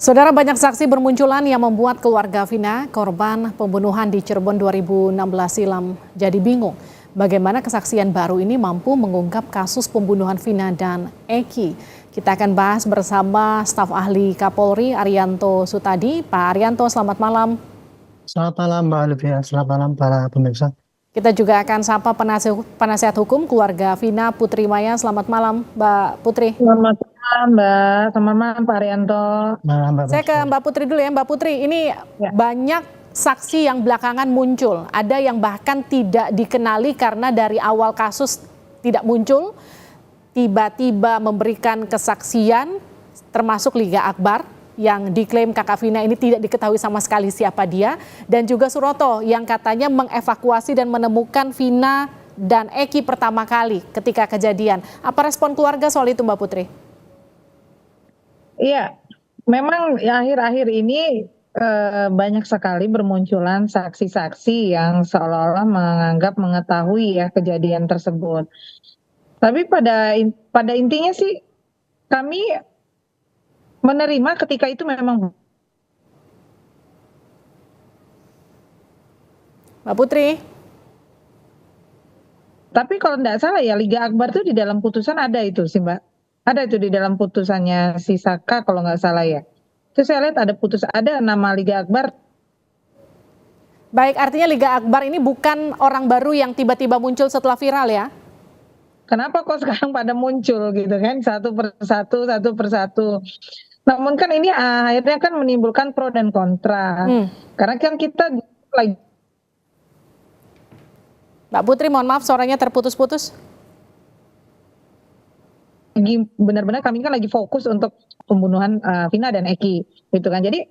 Saudara, banyak saksi bermunculan yang membuat keluarga Vina, korban pembunuhan di Cirebon 2016 silam, jadi bingung. Bagaimana kesaksian baru ini mampu mengungkap kasus pembunuhan Vina dan Eki? Kita akan bahas bersama staf ahli Kapolri Arianto Sutadi. Pak Arianto, selamat malam. Selamat malam Mbak Olivia, selamat malam para pemirsa. Kita juga akan sapa penasihat hukum keluarga Vina, Putri Maya. Selamat malam, Mbak Putri. Selamat malam Mbak, selamat malam Pak Arianto. Saya ke Mbak Putri dulu ya. Mbak Putri, ini banyak saksi yang belakangan muncul. Ada yang bahkan tidak dikenali karena dari awal kasus tidak muncul. Tiba-tiba memberikan kesaksian, termasuk Liga Akbar yang diklaim kakak Vina ini tidak diketahui sama sekali siapa dia. Dan juga Suroto yang katanya mengevakuasi dan menemukan Vina dan Eki pertama kali ketika kejadian. Apa respon keluarga soal itu, Mbak Putri? Iya, memang akhir-akhir ini banyak sekali bermunculan saksi-saksi yang seolah-olah menganggap mengetahui ya kejadian tersebut. Tapi pada intinya sih kami menerima ketika itu memang. Mbak Putri. Tapi kalau tidak salah ya Liga Akbar itu di dalam putusan ada itu sih Mbak. Ada itu di dalam putusannya si Saka kalau nggak salah ya. Itu saya lihat ada nama Liga Akbar. Baik, artinya Liga Akbar ini bukan orang baru yang tiba-tiba muncul setelah viral ya? Kenapa kok sekarang pada muncul gitu kan, satu persatu. Namun kan ini akhirnya kan menimbulkan pro dan kontra. Karena kan kita lagi. Mbak Putri, mohon maaf suaranya terputus-putus. Benar-benar kami kan lagi fokus untuk pembunuhan Vina dan Eki gitu kan. Jadi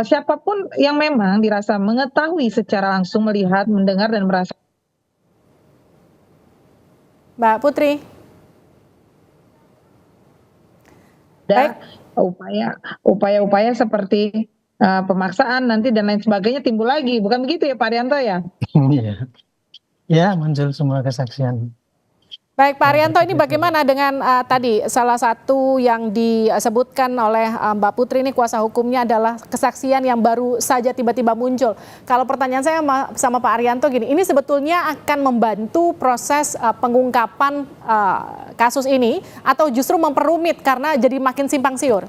siapapun yang memang dirasa mengetahui secara langsung, melihat, mendengar dan merasa. Mbak Putri. Ada upaya-upaya seperti pemaksaan nanti dan lain sebagainya timbul lagi, bukan begitu ya Pak Arianto ya? Iya, ya muncul semua kesaksian. Baik Pak Arianto, ini bagaimana dengan tadi salah satu yang disebutkan oleh Mbak Putri ini kuasa hukumnya adalah kesaksian yang baru saja tiba-tiba muncul. Kalau pertanyaan saya sama Pak Arianto gini, ini sebetulnya akan membantu proses pengungkapan kasus ini atau justru memperumit karena jadi makin simpang siur?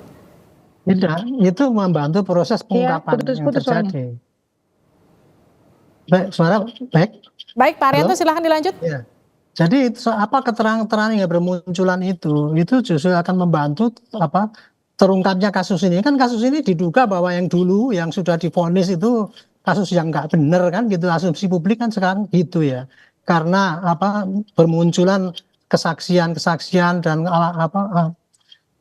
Tidak, itu membantu proses pengungkapan yang terjadi. Baik, suara baik. Baik Pak Arianto, silahkan dilanjut. Ya. Jadi apa keterangan-keterangan yang bermunculan itu justru akan membantu terungkapnya kasus ini. Kan kasus ini diduga bahwa yang dulu yang sudah divonis itu kasus yang nggak benar kan gitu, asumsi publik kan sekarang gitu ya. Karena bermunculan kesaksian-kesaksian dan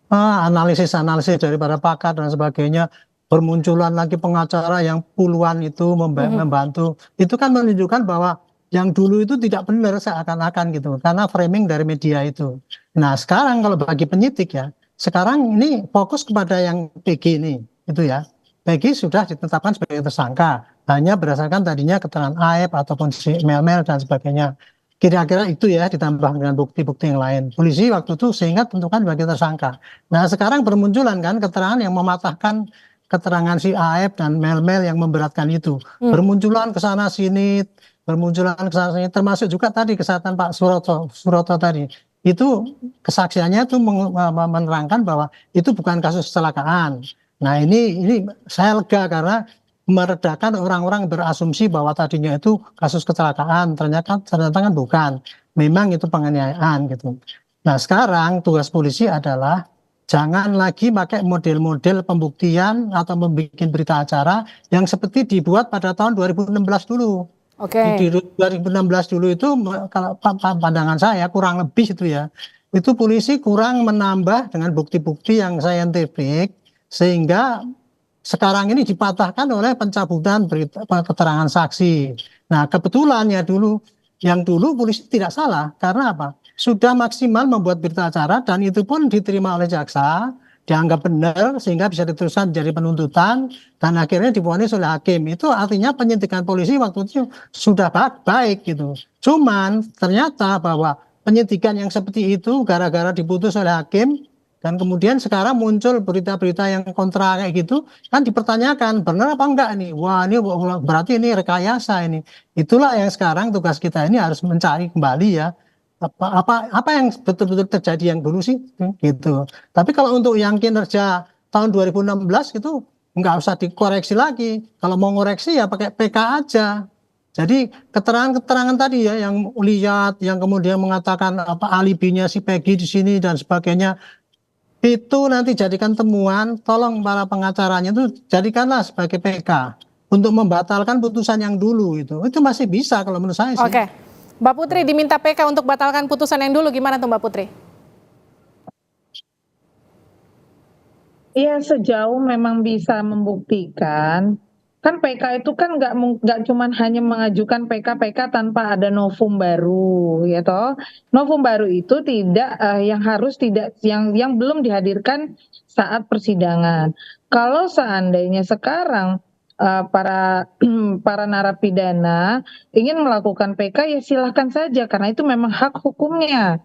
analisis-analisis daripada pakar dan sebagainya, bermunculan lagi pengacara yang puluhan itu membantu. Itu kan menunjukkan bahwa yang dulu itu tidak benar seakan-akan gitu, karena framing dari media itu. Nah sekarang kalau bagi penyidik ya, sekarang ini fokus kepada yang PG ini, itu ya. PG sudah ditetapkan sebagai tersangka, hanya berdasarkan tadinya keterangan AF ataupun si Mel dan sebagainya. Kira-kira itu ya, ditambah dengan bukti-bukti yang lain. Polisi waktu itu sehingga tentukan sebagai tersangka. Nah sekarang bermunculan kan keterangan yang mematahkan keterangan si AF dan Mel yang memberatkan itu. Bermunculan ke sana sini, bermunculan kesalahan, termasuk juga tadi kesalahan Pak Suroto tadi. Itu kesaksiannya itu menerangkan bahwa itu bukan kasus kecelakaan. Nah ini saya lega karena meredakan orang-orang berasumsi bahwa tadinya itu kasus kecelakaan, ternyata kan bukan. Memang itu penganiayaan gitu. Nah sekarang tugas polisi adalah jangan lagi pakai model-model pembuktian atau membuat berita acara yang seperti dibuat pada tahun 2016 dulu. Di 2016 dulu itu kalau pandangan saya kurang lebih itu ya, itu polisi kurang menambah dengan bukti-bukti yang saintifik sehingga sekarang ini dipatahkan oleh pencabutan keterangan saksi. Nah kebetulan ya yang dulu polisi tidak salah karena apa? Sudah maksimal membuat berita acara dan itu pun diterima oleh jaksa, dianggap benar sehingga bisa diteruskan menjadi penuntutan dan akhirnya divonis oleh hakim. Itu artinya penyidikan polisi waktu itu sudah baik gitu. Cuman ternyata bahwa penyidikan yang seperti itu gara-gara diputus oleh hakim Dan kemudian sekarang muncul berita-berita yang kontra kayak gitu, kan dipertanyakan benar apa enggak nih? Wah, ini berarti ini rekayasa ini. Itulah yang sekarang tugas kita ini harus mencari kembali ya apa yang betul-betul terjadi yang dulu sih gitu. Tapi kalau untuk yang kinerja tahun 2016 itu nggak usah dikoreksi lagi. Kalau mau ngoreksi ya pakai PK aja. Jadi keterangan-keterangan tadi ya yang lihat, yang kemudian mengatakan apa alibinya si Peggy di sini dan sebagainya, itu nanti jadikan temuan, tolong para pengacaranya itu jadikanlah sebagai PK untuk membatalkan putusan yang dulu itu masih bisa kalau menurut saya sih. Oke, Mbak Putri diminta PK untuk batalkan putusan yang dulu, gimana tuh Mbak Putri? Iya, sejauh memang bisa membuktikan, kan PK itu kan nggak cuman hanya mengajukan PK tanpa ada novum baru, ya toh. Novum baru itu tidak yang belum dihadirkan saat persidangan. Kalau seandainya sekarang para para narapidana ingin melakukan PK, ya silahkan saja karena itu memang hak hukumnya.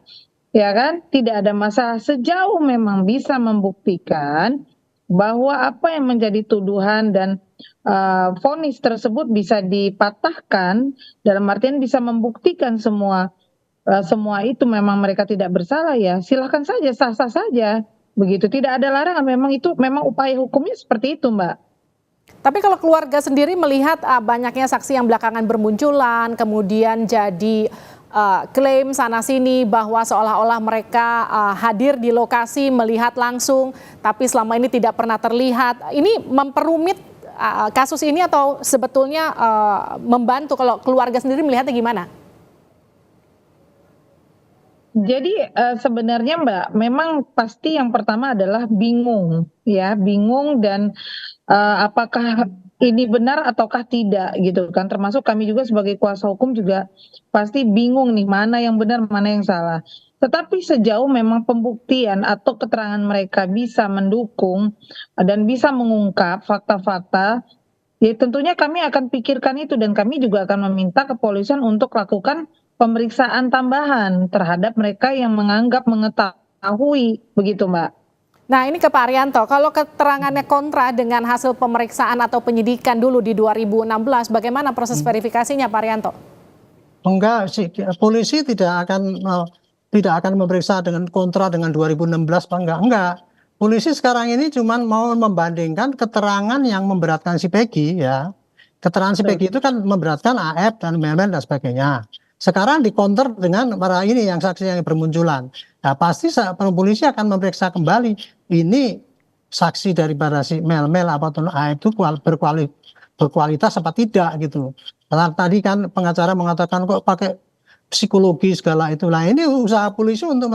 Ya kan, tidak ada masalah sejauh memang bisa membuktikan bahwa apa yang menjadi tuduhan dan vonis tersebut bisa dipatahkan, dalam artian bisa membuktikan semua itu memang mereka tidak bersalah, ya silahkan saja, sah-sah saja begitu, tidak ada larangan, memang itu memang upaya hukumnya seperti itu, Mbak. Tapi kalau keluarga sendiri melihat banyaknya saksi yang belakangan bermunculan, kemudian jadi klaim sana-sini bahwa seolah-olah mereka hadir di lokasi melihat langsung, tapi selama ini tidak pernah terlihat. Ini memperumit kasus ini atau sebetulnya membantu? Kalau keluarga sendiri melihatnya gimana? Jadi sebenarnya Mbak, memang pasti yang pertama adalah bingung, ya bingung dan apakah ini benar ataukah tidak gitu kan, termasuk kami juga sebagai kuasa hukum juga pasti bingung nih mana yang benar mana yang salah. Tetapi sejauh memang pembuktian atau keterangan mereka bisa mendukung dan bisa mengungkap fakta-fakta, ya tentunya kami akan pikirkan itu dan kami juga akan meminta kepolisian untuk lakukan pemeriksaan tambahan terhadap mereka yang menganggap mengetahui begitu, Mbak. Nah ini ke Pak Arianto, kalau keterangannya kontra dengan hasil pemeriksaan atau penyidikan dulu di 2016, bagaimana proses verifikasinya Pak Arianto? Enggak sih, polisi tidak akan memeriksa dengan kontra dengan 2016 Pak, enggak. Polisi sekarang ini cuma mau membandingkan keterangan yang memberatkan si Peggy ya. Keterangan si Peggy itu kan memberatkan AF dan Melmel dan sebagainya. Sekarang dikonter dengan para ini yang saksi yang bermunculan. Nah, pasti polisi akan memeriksa kembali ini saksi daripada si Melmel apa AF itu berkualitas apa tidak gitu. Karena tadi kan pengacara mengatakan kok pakai psikologi segala itu. Nah, ini usaha polisi untuk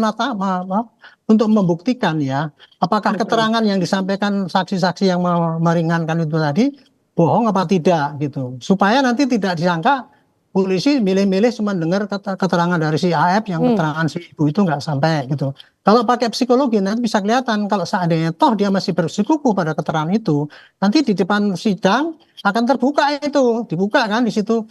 untuk membuktikan ya, apakah keterangan yang disampaikan saksi-saksi yang meringankan itu tadi bohong apa tidak gitu. Supaya nanti tidak disangka polisi milih-milih cuma dengar keterangan dari si AF yang keterangan si ibu itu nggak sampai gitu. Kalau pakai psikologi nanti bisa kelihatan kalau seandainya toh dia masih bersikuku pada keterangan itu, nanti di depan sidang akan terbuka itu, dibuka kan di situ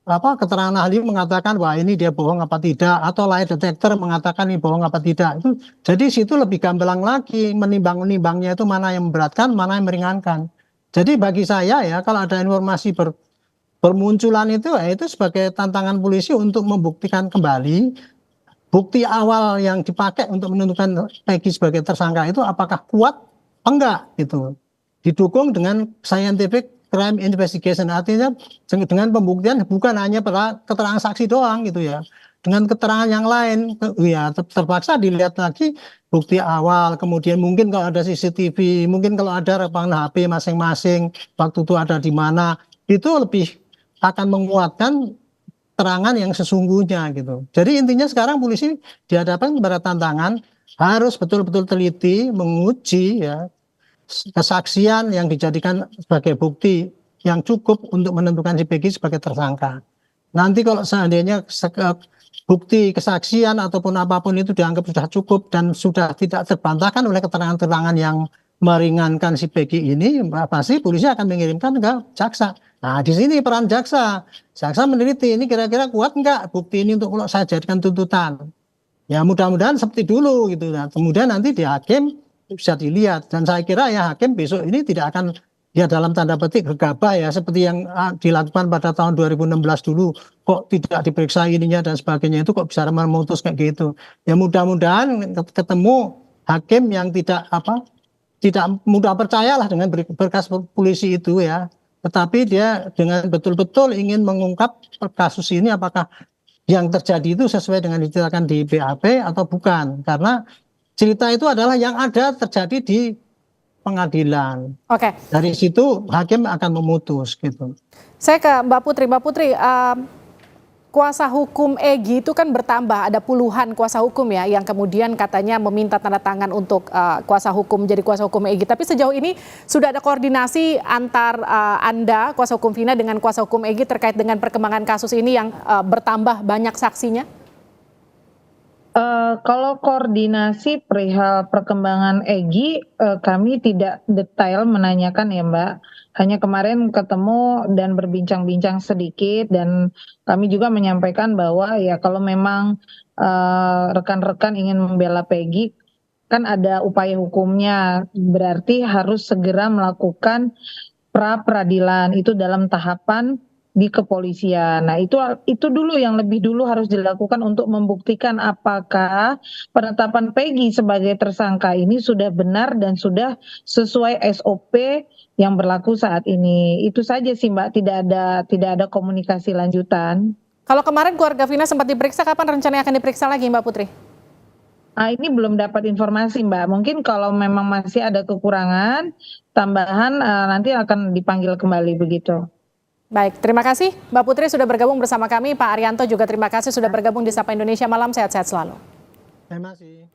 apa keterangan ahli mengatakan wah ini dia bohong apa tidak, atau lie detector mengatakan ini bohong apa tidak. Itu jadi situ lebih gamblang lagi menimbangnya itu mana yang memberatkan, mana yang meringankan. Jadi bagi saya ya kalau ada informasi bermunculan itu ya itu sebagai tantangan polisi untuk membuktikan kembali bukti awal yang dipakai untuk menentukan Peggy sebagai tersangka itu apakah kuat enggak gitu, didukung dengan scientific crime investigation, artinya dengan pembuktian bukan hanya pada keterangan saksi doang gitu ya, dengan keterangan yang lain ya terpaksa dilihat lagi bukti awal, kemudian mungkin kalau ada CCTV, mungkin kalau ada rekaman HP masing-masing waktu itu ada di mana, itu lebih akan menguatkan terangan yang sesungguhnya gitu. Jadi intinya sekarang polisi dihadapkan kepada tantangan harus betul-betul teliti menguji ya kesaksian yang dijadikan sebagai bukti yang cukup untuk menentukan si Peggy sebagai tersangka. Nanti kalau seandainya bukti kesaksian ataupun apapun itu dianggap sudah cukup dan sudah tidak terbantahkan oleh keterangan-keterangan yang meringankan si Peggy ini, pasti polisi akan mengirimkan ke jaksa. Nah, di sini peran jaksa. Jaksa meneliti ini kira-kira kuat enggak bukti ini untuk kalau saya jadikan tuntutan. Ya mudah-mudahan seperti dulu gitu. Nah, kemudian nanti di hakim bisa dilihat, dan saya kira ya hakim besok ini tidak akan ya dalam tanda petik gegabah ya seperti yang dilakukan pada tahun 2016 dulu, kok tidak diperiksa ininya dan sebagainya, itu kok bisa memutus kayak gitu. Ya mudah-mudahan ketemu hakim yang tidak mudah percayalah dengan berkas polisi itu ya, tetapi dia dengan betul-betul ingin mengungkap kasus ini apakah yang terjadi itu sesuai dengan diceritakan di BAP atau bukan, karena cerita itu adalah yang ada terjadi di pengadilan. Oke, Dari situ hakim akan memutus gitu. saya ke Mbak Putri. Mbak Putri, kuasa hukum Egy itu kan bertambah, ada puluhan kuasa hukum ya yang kemudian katanya meminta tanda tangan untuk kuasa hukum jadi kuasa hukum Egy. Tapi sejauh ini sudah ada koordinasi antar Anda, kuasa hukum Vina dengan kuasa hukum Egy terkait dengan perkembangan kasus ini yang bertambah banyak saksinya? Kalau koordinasi perihal perkembangan Egy, kami tidak detail menanyakan ya Mbak. Hanya kemarin ketemu dan berbincang-bincang sedikit, dan kami juga menyampaikan bahwa ya kalau memang rekan-rekan ingin membela Peggy, kan ada upaya hukumnya, berarti harus segera melakukan pra peradilan itu dalam tahapan di kepolisian. Nah, itu dulu yang lebih dulu harus dilakukan untuk membuktikan apakah penetapan Peggy sebagai tersangka ini sudah benar dan sudah sesuai SOP yang berlaku saat ini. Itu saja sih Mbak, tidak ada komunikasi lanjutan. Kalau kemarin keluarga Vina sempat diperiksa, kapan rencananya akan diperiksa lagi Mbak Putri? Ini belum dapat informasi Mbak. Mungkin kalau memang masih ada kekurangan tambahan, nanti akan dipanggil kembali begitu. Baik, terima kasih Mbak Putri sudah bergabung bersama kami. Pak Arianto juga terima kasih sudah bergabung di Sapa Indonesia Malam. Sehat-sehat selalu. Terima kasih.